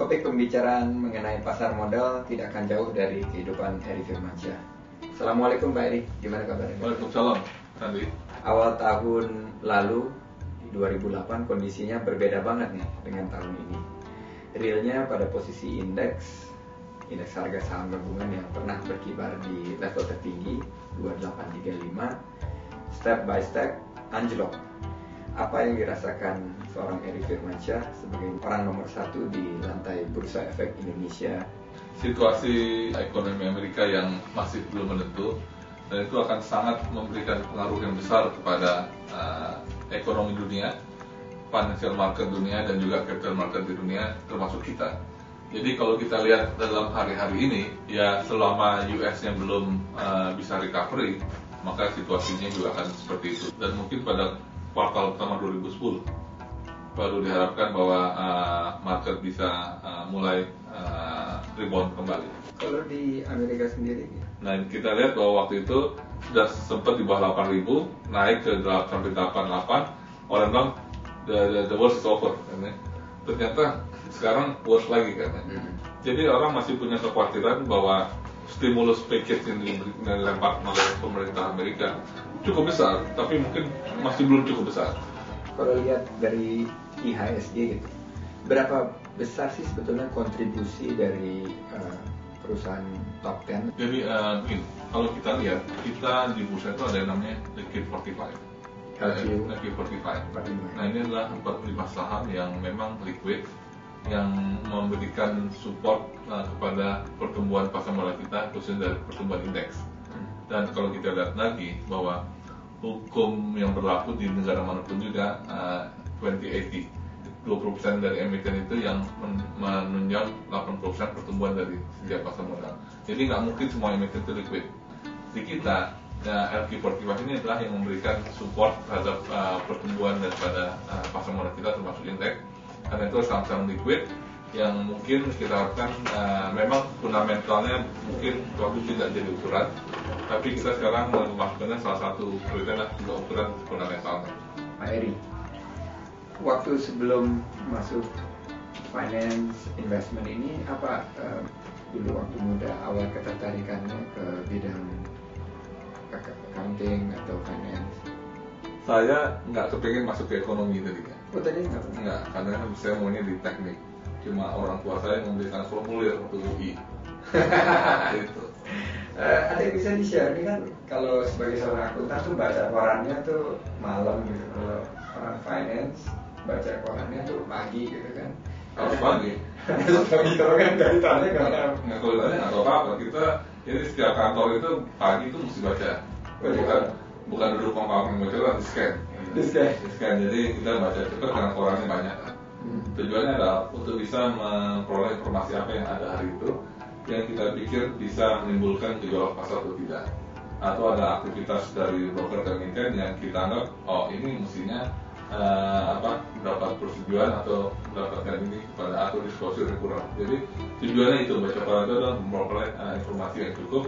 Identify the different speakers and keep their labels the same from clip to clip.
Speaker 1: Topik pembicaraan mengenai pasar modal tidak akan jauh dari kehidupan Eri Firmansyah. Assalamualaikum Pak Eri, gimana kabarnya?
Speaker 2: Waalaikumsalam, Andi.
Speaker 1: Awal tahun lalu, 2008, kondisinya berbeda banget nih dengan tahun ini. Realnya pada posisi indeks harga saham gabungan yang pernah berkibar di level tertinggi 2835, step by step anjlok. Apa yang dirasakan seorang Eri Firmansyah sebagai orang nomor satu di lantai Bursa Efek Indonesia?
Speaker 2: Situasi ekonomi Amerika yang masih belum menentu, dan itu akan sangat memberikan pengaruh yang besar kepada ekonomi dunia, financial market dunia, dan juga capital market di dunia, termasuk kita. Jadi kalau kita lihat dalam hari-hari ini, ya selama US-nya belum bisa recovery, maka situasinya juga akan seperti itu. Dan mungkin pada kuartal pertama 2010 baru diharapkan bahwa market bisa mulai rebound kembali.
Speaker 1: Kalau di Amerika sendiri?
Speaker 2: Nah, kita lihat bahwa waktu itu sudah sempat di bawah 8.000, naik ke sampai 88. Orang bilang the worst is over, kan? Ternyata sekarang worse lagi, kan? Jadi orang masih punya kekhawatiran bahwa stimulus package yang dilempar oleh pemerintah Amerika cukup besar, tapi mungkin masih belum cukup besar.
Speaker 1: Kalau lihat dari IHSG gitu, berapa besar sih sebetulnya kontribusi dari perusahaan top 10?
Speaker 2: Jadi begini, kalau kita lihat, kita di bursa itu ada yang namanya Liquid 45. Liquid 45. Nah, ini adalah 45 saham yang memang liquid, yang memberikan support kepada pertumbuhan pasar modal kita, khususnya dari pertumbuhan indeks. Dan kalau kita lihat lagi bahwa hukum yang berlaku di negara manapun juga 2080, 20% dari emiten itu yang menunjang 80% pertumbuhan dari setiap pasar modal. Jadi nggak mungkin semua emiten itu liquid. Di kita, LQ45 ini adalah yang memberikan support terhadap pertumbuhan daripada pasar modal kita, termasuk indeks. Karena itu saham-saham liquid yang mungkin kita harapkan memang fundamentalnya mungkin waktu tidak jadi ukuran, tapi kita sekarang memasukkannya salah satu kriteria juga ukuran fundamentalnya.
Speaker 1: Pak Eri, waktu sebelum masuk finance investment ini apa dulu waktu muda awal ketertarikannya ke bidang accounting atau finance?
Speaker 2: Saya nggak kepingin masuk ke ekonomi tadinya.
Speaker 1: Oh, tadi
Speaker 2: Nggak, karena saya maunya di teknik. Cuma orang tua saya memberikan formulir untuk UI. Gitu.
Speaker 1: Ada yang bisa di-share nih kan, kalau sebagai seorang akuntan tuh baca korannya tuh malam gitu. Kalau orang finance baca korannya tuh pagi gitu kan.
Speaker 2: Harus pagi.
Speaker 1: Pagi kalau kan nggak ditanya karena
Speaker 2: nggak kalau ditanya nggak tahu apa. Kita jadi setiap kantor itu pagi itu mesti baca. Bukan duduk pangkal baca, di scan. Jadi kita baca cepat karena korannya banyak. Tujuannya adalah untuk bisa memperoleh informasi apa yang ada hari itu, yang kita pikir bisa menimbulkan gejolak pasar atau tidak, atau ada aktivitas dari broker dan emiten yang kita anggap ini mestinya mendapat persetujuan atau mendapatkan ini pada atau disclosure yang kurang. Jadi tujuannya itu baca koran itu adalah memperoleh informasi yang cukup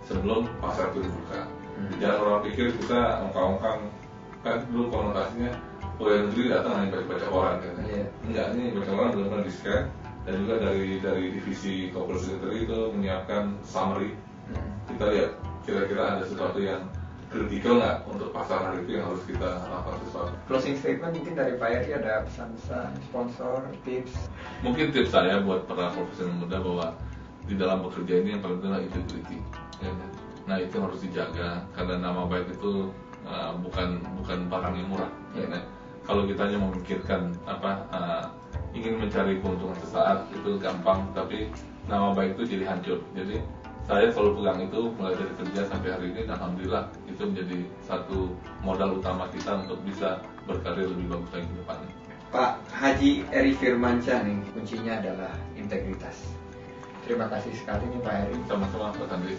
Speaker 2: sebelum pasar itu dibuka. Jangan orang pikir kita ongkang-ongkang, kan dulu konotasinya pegawai negeri datang hanya baca koran kan. Enggak, ini baca koran benar-benar di scan, dan juga dari divisi corporate secretary itu menyiapkan summary. Kita lihat kira-kira ada sesuatu yang kritikal nggak untuk pasar hari itu yang harus kita lakukan sesuatu.
Speaker 1: Closing statement mungkin dari Pak Eri, ada pesan-pesan, sponsor, tips?
Speaker 2: Mungkin tips saya buat para profesional muda bahwa di dalam bekerja ini yang paling penting adalah integrity. Ya. Nah, itu harus dijaga karena nama baik itu bukan barang yang murah. Ya. Kalau kita hanya memikirkan ingin mencari keuntungan sesaat itu gampang, tapi nama baik itu jadi hancur. Jadi saya selalu pegang itu mulai dari kerja sampai hari ini, dan alhamdulillah itu menjadi satu modal utama kita untuk bisa berkarir lebih bagus lagi ke depannya.
Speaker 1: Pak Haji Eri Firmansyah nih, kuncinya adalah integritas. Terima kasih sekali nih Pak Eri.
Speaker 2: Sama-sama Pak Andri.